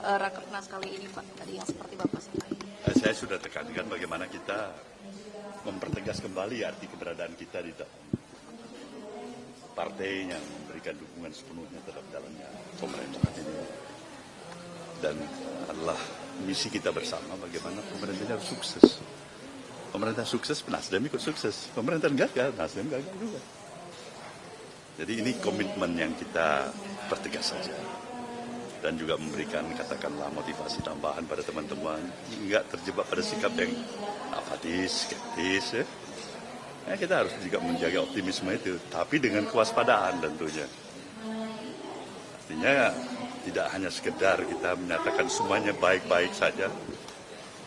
Rakernas kali ini, Pak, tadi yang seperti Bapak sampaikan? Saya sudah tekankan bagaimana kita mempertegas kembali arti keberadaan kita di dalam partai yang memberikan dukungan sepenuhnya terhadap jalannya pemerintahan ini. Dan adalah misi kita bersama bagaimana pemerintahnya harus sukses. Pemerintah sukses, Nasdem ikut sukses. Pemerintah gagal, Nasdem gagal juga. Jadi ini komitmen yang kita pertegas saja. Dan juga memberikan katakanlah motivasi tambahan pada teman-teman. Enggak terjebak pada sikap yang apatis, skeptis. Kita harus juga menjaga optimisme itu. Tapi dengan kewaspadaan tentunya. Artinya tidak hanya sekedar kita menyatakan semuanya baik-baik saja.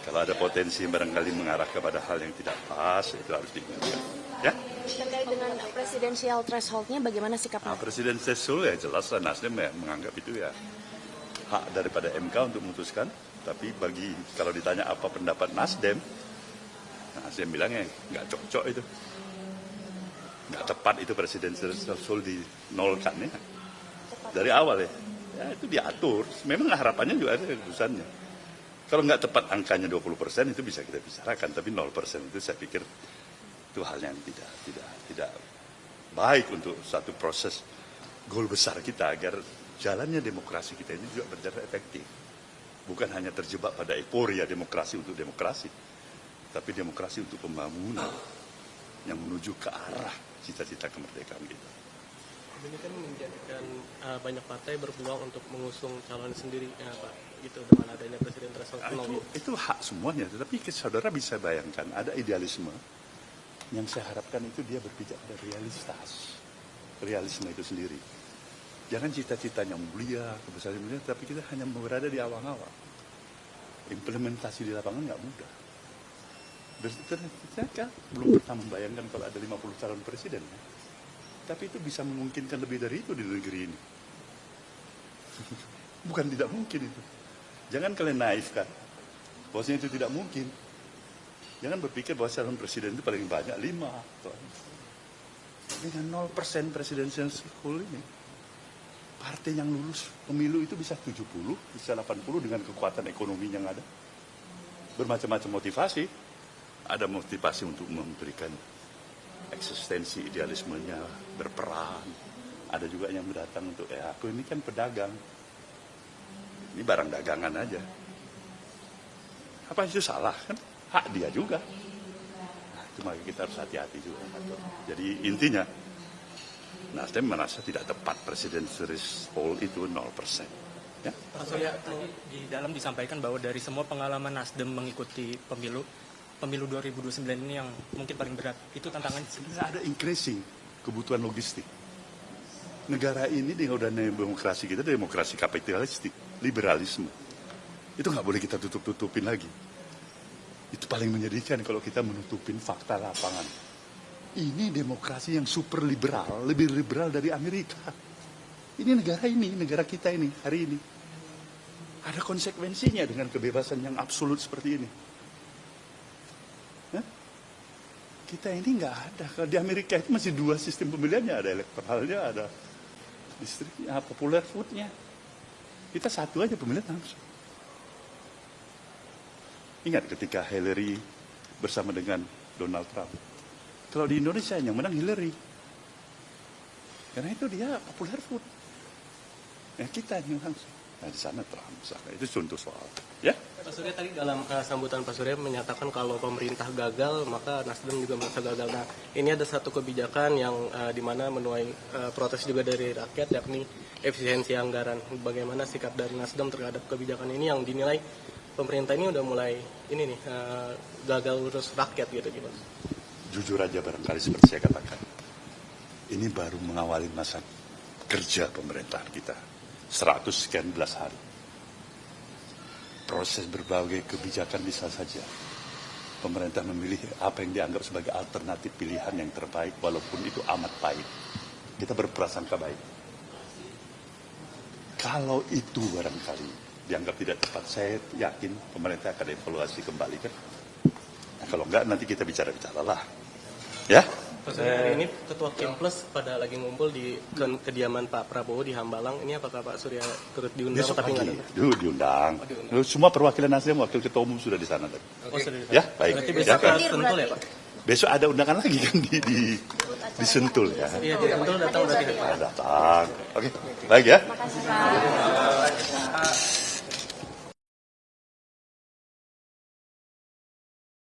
Kalau ada potensi barangkali mengarah kepada hal yang tidak pas, itu harus diingatkan. Ya? Terkait dengan presidensial threshold-nya, bagaimana sikapnya? Presiden threshold ya jelas lah, Nasdem ya menganggap itu ya hak daripada MK untuk memutuskan. Tapi kalau ditanya apa pendapat Nasdem, Nasdem bilangnya nggak cocok itu. Nggak tepat itu presidensial threshold dinolkan ya. Dari awal ya. Ya itu diatur. Memang harapannya juga ada keputusannya. Kalau nggak tepat angkanya 20% itu bisa kita bicarakan, tapi 0% itu saya pikir itu hal yang tidak baik untuk satu proses goal besar kita agar jalannya demokrasi kita ini juga berjalan efektif. Bukan hanya terjebak pada euforia demokrasi untuk demokrasi, tapi demokrasi untuk pembangunan yang menuju ke arah cita-cita kemerdekaan kita. Ini kan menjadikan banyak partai berpeluang untuk mengusung calon sendiri, ya Pak, gitu dengan adanya presiden threshold. Itu hak semuanya, tetapi saudara bisa bayangkan ada idealisme yang saya harapkan itu dia berpijak pada realisme itu sendiri. Jangan cita-citanya mulia, kebesaran mulia, tapi kita hanya berada di awang-awang. Implementasi di lapangan nggak mudah. Saya belum pernah membayangkan kalau ada 50 calon presiden. Tapi itu bisa memungkinkan lebih dari itu di negeri ini. Bukan tidak mungkin itu. Jangan kalian naif kan. Bahwasanya itu tidak mungkin. Jangan berpikir bahwa calon presiden itu paling banyak 5. Dengan 0% presidensial threshold ini, partai yang lulus pemilu itu bisa 70, bisa 80 dengan kekuatan ekonomi yang ada. Bermacam-macam motivasi. Ada motivasi untuk memberikan eksistensi idealismenya, berperan. Ada juga yang datang untuk, aku ini kan pedagang. Ini barang dagangan aja. Apa itu salah? Kan hak dia juga. Nah, itu maka kita harus hati-hati juga. Jadi intinya, Nasdem merasa tidak tepat presiden threshold itu 0%. Ya? Pak Surya, tadi di dalam disampaikan bahwa dari semua pengalaman Nasdem mengikuti pemilu 2029 ini yang mungkin paling berat, itu tantangan. Sebenarnya ada increasing kebutuhan logistik. Negara ini udah demokrasi kita, demokrasi kapitalistik, liberalisme. Itu nggak boleh kita tutup-tutupin lagi. Itu paling menyedihkan kalau kita menutupin fakta lapangan. Ini demokrasi yang super liberal, lebih liberal dari Amerika. Ini negara kita ini, hari ini. Ada konsekuensinya dengan kebebasan yang absolut seperti ini. Kita ini nggak ada. Kalau di Amerika itu masih 2 sistem pemilihannya, ada elektoralnya, ada distriknya, popular vote-nya. Kita 1 aja pemilihan langsung. Ingat ketika Hillary bersama dengan Donald Trump. Kalau di Indonesia yang menang Hillary. Karena itu dia popular vote. Kita yang langsung. Nah di sana Trump. Itu contoh soal. Ya? Pak Surya tadi dalam sambutan Pak Surya menyatakan kalau pemerintah gagal maka Nasdem juga merasa gagal. Nah ini ada satu kebijakan yang dimana menuai protes juga dari rakyat, yakni efisiensi anggaran. Bagaimana sikap dari Nasdem terhadap kebijakan ini yang dinilai pemerintah ini udah mulai gagal urus rakyat gitu gimana? Jujur aja barangkali seperti saya katakan, ini baru mengawali masa kerja pemerintahan kita 100 sekian belas hari. Proses berbagai kebijakan bisa saja pemerintah memilih apa yang dianggap sebagai alternatif pilihan yang terbaik walaupun itu amat pahit. Kita berprasangka baik. Kalau itu barangkali dianggap tidak tepat, saya yakin pemerintah akan evaluasi kembali kan. Nah, kalau enggak nanti kita bicara lah. Ya? Pak Surya, hari ini Ketua Kim Plus pada lagi ngumpul di kediaman Pak Prabowo di Hambalang. Ini apakah Pak Surya turut diundang Besok tapi nggak pagi. datang? Dulu diundang. Semua perwakilan Nasdem, wakil ketua umum sudah di sana tadi. Oh, sudah ditanya. Ya, baik. Berarti Ya, besok kan? ke Sentul ya Pak? Besok ada undangan lagi kan di Sentul ya. Iya, di Sentul datang berarti. Datang. Oke, baik ya. Terima kasih Pak.